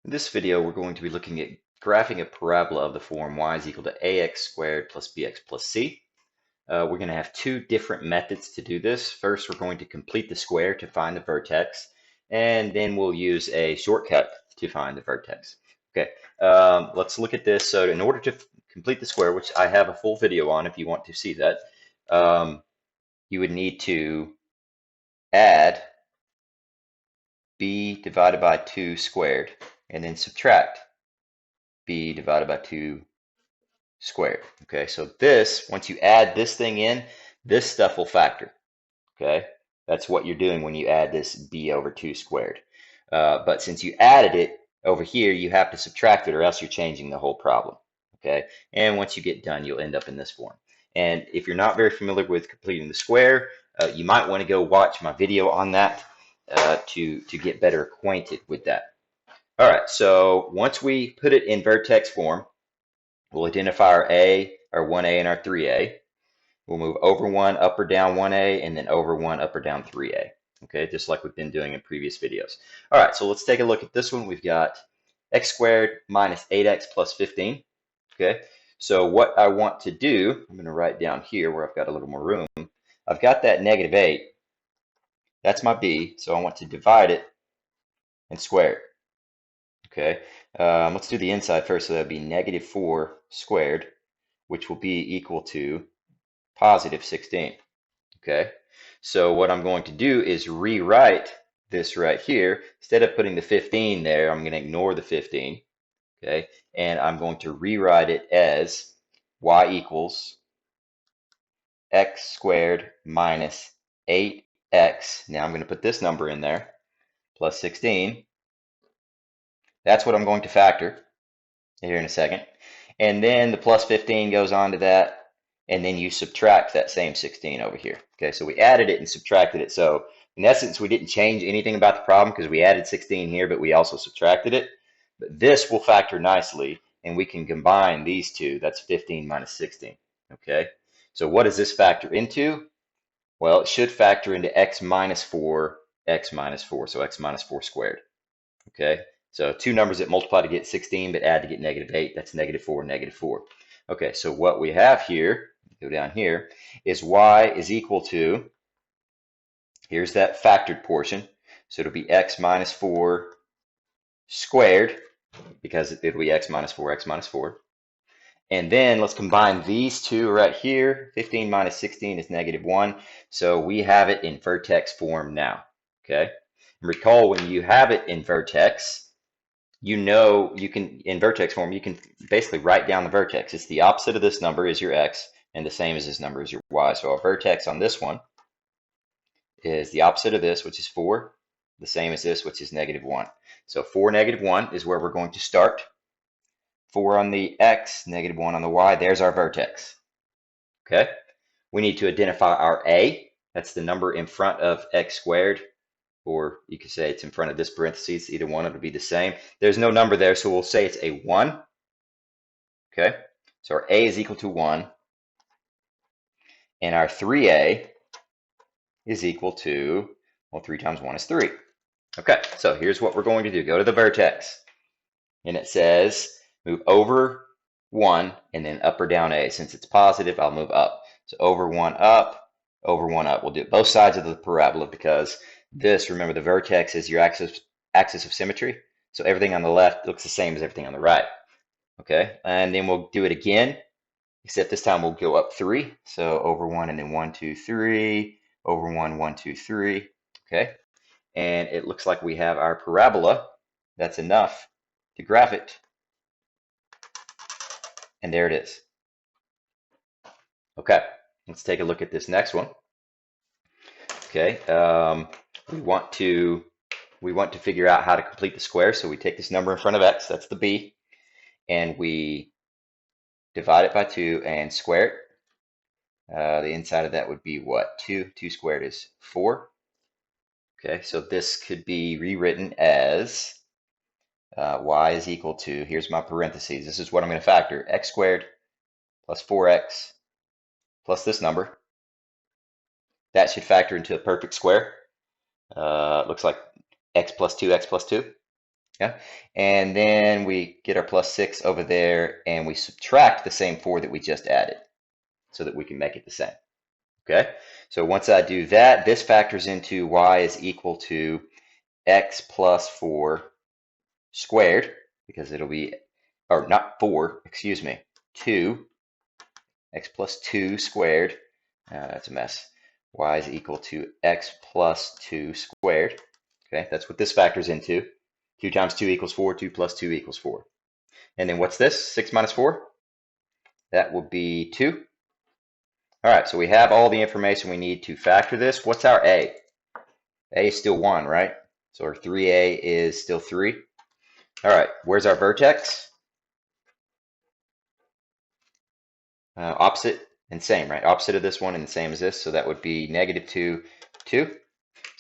In this video, we're going to be looking at graphing a parabola of the form y is equal to ax squared plus bx plus c. We're going to have two different methods to do this. First, we're going to complete the square to find the vertex, and then we'll use a shortcut to find the vertex. Okay, let's look at this. So in order to complete the square, which I have a full video on if you want to see that, you would need to add b divided by 2 squared, and then subtract b divided by 2 squared. Okay, so this, once you add this thing in, this stuff will factor. Okay, that's what you're doing when you add this b over 2 squared. But since you added it over here, you have to subtract it or else you're changing the whole problem. Okay, and once you get done, you'll end up in this form. And if you're not very familiar with completing the square, you might want to go watch my video on that to get better acquainted with that. All right, so once we put it in vertex form, we'll identify our A, our 1A, and our 3A. We'll move over 1, up or down 1A, and then over 1, up or down 3A. Okay, just like we've been doing in previous videos. All right, so let's take a look at this one. We've got x squared minus 8x plus 15. Okay, so what I want to do, I'm going to write down here where I've got a little more room. I've got that negative 8. That's my B, so I want to divide it and square it. Okay, let's do the inside first. So that would be negative 4 squared, which will be equal to positive 16. Okay, so what I'm going to do is rewrite this right here. Instead of putting the 15 there, I'm going to ignore the 15. Okay, and I'm going to rewrite it as y equals x squared minus 8x. Now I'm going to put this number in there, plus 16. That's what I'm going to factor here in a second. And then the plus 15 goes on to that, and then you subtract that same 16 over here. Okay, so we added it and subtracted it. So in essence, we didn't change anything about the problem because we added 16 here, but we also subtracted it. But this will factor nicely, and we can combine these two. That's 15 minus 16. Okay, so what does this factor into? Well, it should factor into x minus 4, x minus 4, so x minus 4 squared. Okay, so two numbers that multiply to get 16 but add to get negative 8. That's negative 4, negative 4. Okay, so what we have here, go down here, is y is equal to, here's that factored portion. So it'll be x minus 4 squared, because it'll be x minus 4, x minus 4. And then let's combine these two right here. 15 minus 16 is negative 1. So we have it in vertex form now. Okay, and recall when you have it in vertex, you know you can, in vertex form, you can basically write down the vertex. It's the opposite of this number is your x, and the same as this number is your y. So our vertex on this one is the opposite of this, which is 4, the same as this, which is negative 1. So 4, negative 1 is where we're going to start. 4 on the x, negative 1 on the y. There's our vertex. Okay, we need to identify our a. That's the number in front of x squared, or you could say it's in front of this parentheses. Either one, it'll be the same. There's no number there, so we'll say it's a 1. Okay, so our a is equal to 1, and our 3a is equal to, well, 3 times 1 is 3. Okay, so here's what we're going to do. Go to the vertex, and it says move over 1 and then up or down a. Since it's positive, I'll move up. So over 1 up, over 1 up. We'll do both sides of the parabola because this, remember, the vertex is your axis of symmetry. So everything on the left looks the same as everything on the right. Okay, and then we'll do it again, except this time we'll go up 3. So over 1 and then 1, 2, 3, over 1, 1, 2, 3. Okay, and it looks like we have our parabola. That's enough to graph it. And there it is. Okay, let's take a look at this next one. Okay, we want to figure out how to complete the square. So we take this number in front of x, that's the b, and we divide it by 2 and square it. The inside of that would be what? 2. 2 squared is 4. Okay, so this could be rewritten as y is equal to, here's my parentheses. This is what I'm going to factor. X squared plus 4x plus this number. That should factor into a perfect square. Looks like x plus 2, x plus 2. Yeah, and then we get our plus 6 over there, and we subtract the same 4 that we just added so that we can make it the same. Okay, so once I do that, this factors into y is equal to x plus 4 squared, because it'll be, or not 4, excuse me, 2, x plus 2 squared, that's a mess, y is equal to x plus 2 squared. Okay, that's what this factors into. 2 times 2 equals 4, 2 plus 2 equals 4. And then what's this? 6 minus 4? That will be 2. All right, so we have all the information we need to factor this. What's our a? A is still 1, right? So our 3a is still 3. All right, where's our vertex? Opposite and same, right? Opposite of this one and the same as this. So that would be negative 2, 2.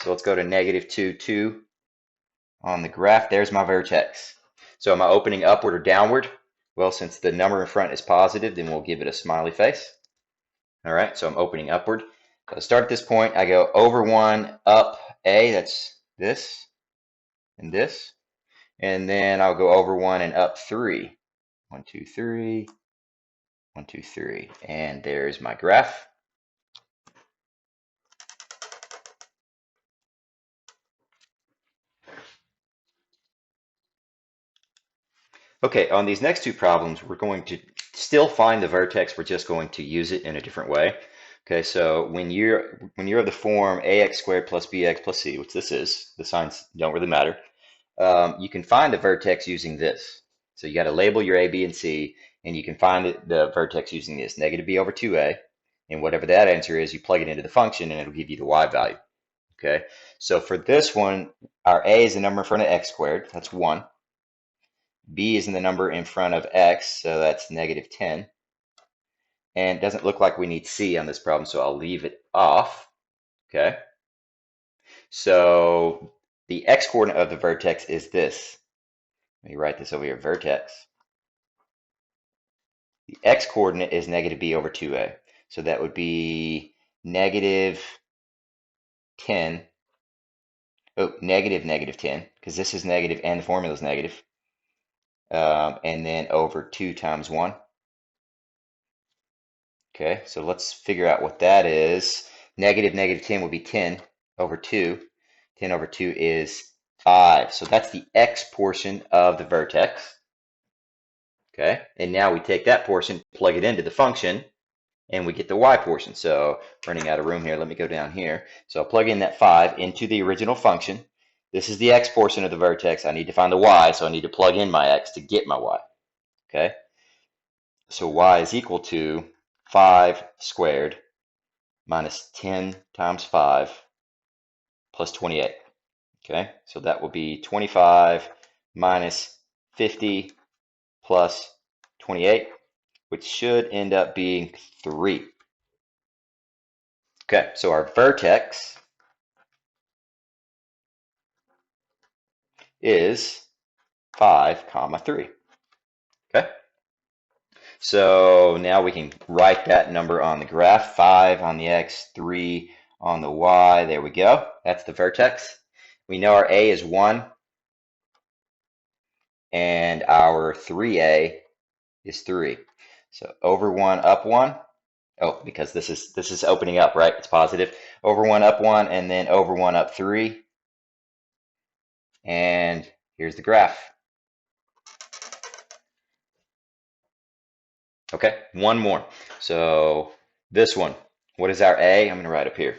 So let's go to negative 2, 2 on the graph. There's my vertex. So am I opening upward or downward? Well, since the number in front is positive, then we'll give it a smiley face. All right, so I'm opening upward. So I start at this point. I go over 1, up a, that's this and this. And then I'll go over 1 and up 3. 1, 2, 3. 1, 2, 3. And there's my graph. Okay, on these next two problems, we're going to still find the vertex. We're just going to use it in a different way. Okay, so when you're of the form ax squared plus bx plus c, which this is, the signs don't really matter, you can find the vertex using this. So you got to label your a, b, and c, and you can find the vertex using this, negative b over 2a, and whatever that answer is, you plug it into the function, and it'll give you the y value. Okay, so for this one, our a is the number in front of x squared, that's 1. B is in the number in front of x, so that's negative 10. And it doesn't look like we need C on this problem, so I'll leave it off. Okay. So the x-coordinate of the vertex is this. Let me write this over here, vertex. The x-coordinate is negative b over 2a. So that would be negative 10. Oh, negative 10, because this is negative and the formula is negative. And then over 2 times 1. Okay, so let's figure out what that is. Negative 10 would be 10 over 2. 10 over 2 is 5. So that's the x portion of the vertex. Okay, and now we take that portion, plug it into the function, and we get the y portion. So running out of room here, let me go down here. So I'll plug in that 5 into the original function. This is the x portion of the vertex. I need to find the y, so I need to plug in my x to get my y. Okay, so y is equal to 5 squared minus 10 times 5 plus 28. Okay, so that will be 25 minus 50 plus 28, which should end up being 3. Okay, so our vertex is 5, 3. Okay, so now we can write that number on the graph, 5 on the x, 3 on the y. There we go. That's the vertex. We know our a is 1, and our 3a is 3. So over 1, up 1. Oh, because this is opening up, right? It's positive. Over 1, up 1, and then over 1, up 3. And here's the graph. Okay, one more. So this one, what is our A? I'm going to write up here.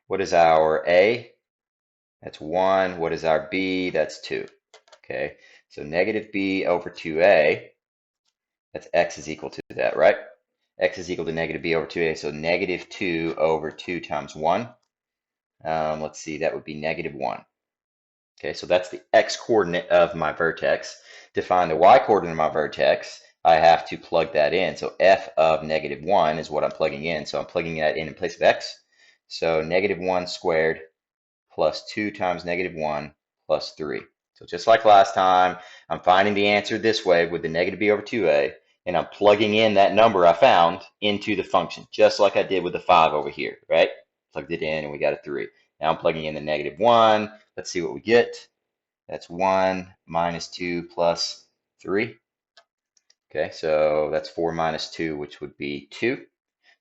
What is our A? That's 1. What is our B? That's 2. Okay, so negative B over 2A, that's x is equal to that, right? X is equal to negative B over 2A, so negative 2 over 2 times 1. Let's see, that would be negative 1. Okay, so that's the x-coordinate of my vertex. To find the y-coordinate of my vertex, I have to plug that in. So f of negative 1 is what I'm plugging in. So I'm plugging that in place of x. So negative 1 squared plus 2 times negative 1 plus 3. So just like last time, I'm finding the answer this way with the negative b over 2a, and I'm plugging in that number I found into the function, just like I did with the 5 over here, right? Plugged it in and we got a 3. Now I'm plugging in the negative 1. Let's see what we get. That's 1 minus 2 plus 3. Okay, so that's 4 minus 2, which would be 2.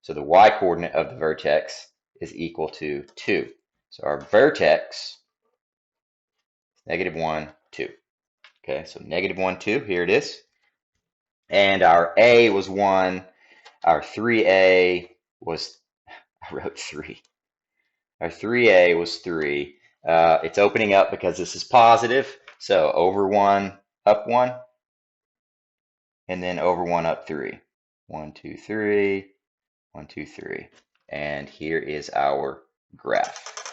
So the y-coordinate of the vertex is equal to 2. So our vertex is -1, 2. Okay, so -1, 2, here it is. And our A was 1. Our 3A was, I wrote 3. Our 3A was 3. It's opening up because this is positive. So over 1, up 1, and then over 1, up 3. 1, 2, 3, 1, 2, 3. And here is our graph.